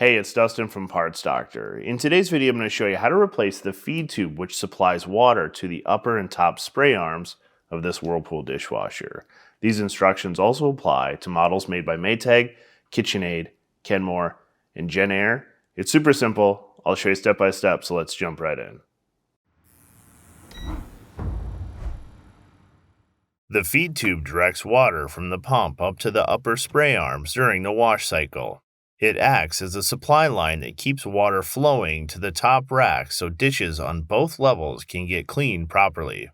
Hey, it's Dustin from Parts Doctor. In today's video, I'm going to show you how to replace the feed tube which supplies water to the upper and top spray arms of this Whirlpool dishwasher. These instructions also apply to models made by Maytag, KitchenAid, Kenmore, and JennAir. It's super simple. I'll show you step by step, so let's jump right in. The feed tube directs water from the pump up to the upper spray arms during the wash cycle. It acts as a supply line that keeps water flowing to the top rack so dishes on both levels can get cleaned properly.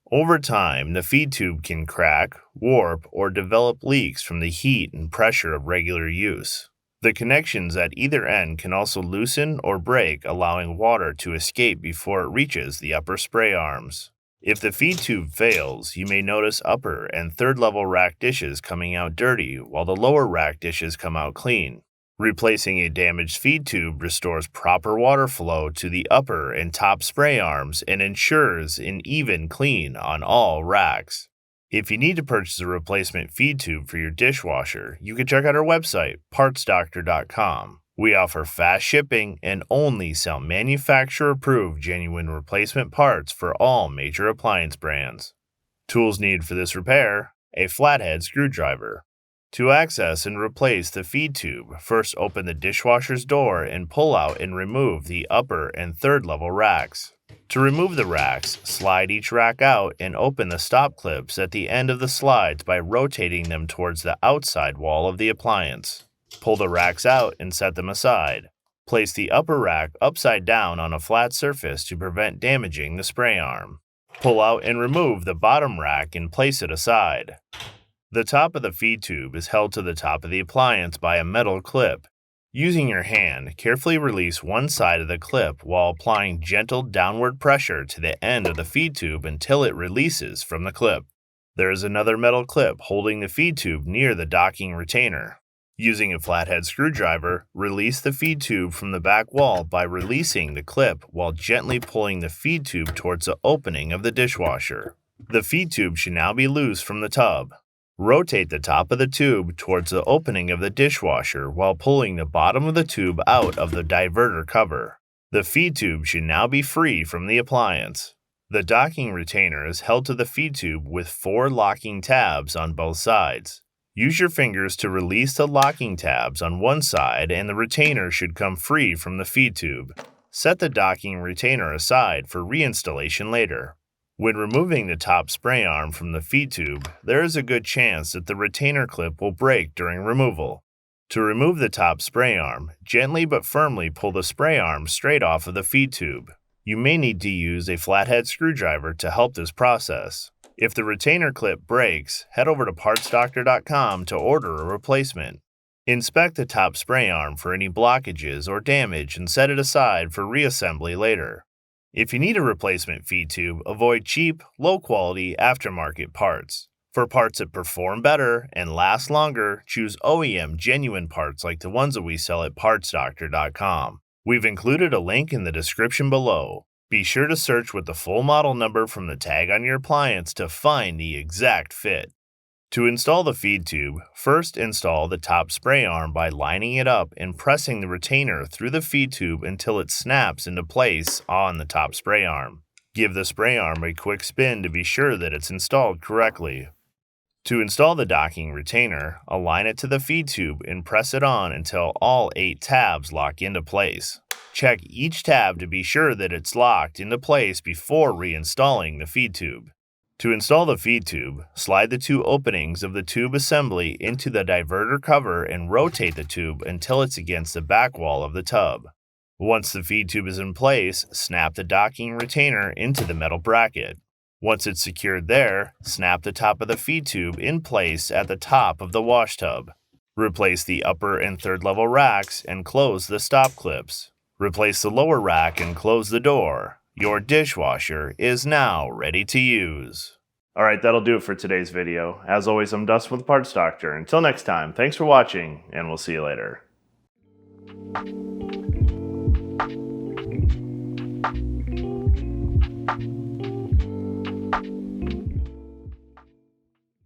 Over time, the feed tube can crack, warp, or develop leaks from the heat and pressure of regular use. The connections at either end can also loosen or break, allowing water to escape before it reaches the upper spray arms. If the feed tube fails, you may notice upper and third level rack dishes coming out dirty while the lower rack dishes come out clean. Replacing a damaged feed tube restores proper water flow to the upper and top spray arms and ensures an even clean on all racks. If you need to purchase a replacement feed tube for your dishwasher, you can check out our website, partsdoctor.com. We offer fast shipping and only sell manufacturer-approved genuine replacement parts for all major appliance brands. Tools needed for this repair: a flathead screwdriver. To access and replace the feed tube, first open the dishwasher's door and pull out and remove the upper and third level racks. To remove the racks, slide each rack out and open the stop clips at the end of the slides by rotating them towards the outside wall of the appliance. Pull the racks out and set them aside. Place the upper rack upside down on a flat surface to prevent damaging the spray arm. Pull out and remove the bottom rack and place it aside. The top of the feed tube is held to the top of the appliance by a metal clip. Using your hand, carefully release one side of the clip while applying gentle downward pressure to the end of the feed tube until it releases from the clip. There is another metal clip holding the feed tube near the docking retainer. Using a flathead screwdriver, release the feed tube from the back wall by releasing the clip while gently pulling the feed tube towards the opening of the dishwasher. The feed tube should now be loose from the tub. Rotate the top of the tube towards the opening of the dishwasher while pulling the bottom of the tube out of the diverter cover. The feed tube should now be free from the appliance. The docking retainer is held to the feed tube with 4 locking tabs on both sides. Use your fingers to release the locking tabs on one side and the retainer should come free from the feed tube. Set the docking retainer aside for reinstallation later. When removing the top spray arm from the feed tube, there is a good chance that the retainer clip will break during removal. To remove the top spray arm, gently but firmly pull the spray arm straight off of the feed tube. You may need to use a flathead screwdriver to help this process. If the retainer clip breaks, head over to partsdoctor.com to order a replacement. Inspect the top spray arm for any blockages or damage and set it aside for reassembly later. If you need a replacement feed tube, avoid cheap, low-quality, aftermarket parts. For parts that perform better and last longer, choose OEM genuine parts like the ones that we sell at partsdoctor.com. We've included a link in the description below. Be sure to search with the full model number from the tag on your appliance to find the exact fit. To install the feed tube, first install the top spray arm by lining it up and pressing the retainer through the feed tube until it snaps into place on the top spray arm. Give the spray arm a quick spin to be sure that it's installed correctly. To install the docking retainer, align it to the feed tube and press it on until all 8 tabs lock into place. Check each tab to be sure that it's locked into place before reinstalling the feed tube. To install the feed tube, slide the 2 openings of the tube assembly into the diverter cover and rotate the tube until it's against the back wall of the tub. Once the feed tube is in place, snap the docking retainer into the metal bracket. Once it's secured there, snap the top of the feed tube in place at the top of the wash tub. Replace the upper and third level racks and close the stop clips. Replace the lower rack and close the door. Your dishwasher is now ready to use. Alright, that'll do it for today's video. As always, I'm Dustin with Parts Doctor. Until next time, thanks for watching, and we'll see you later.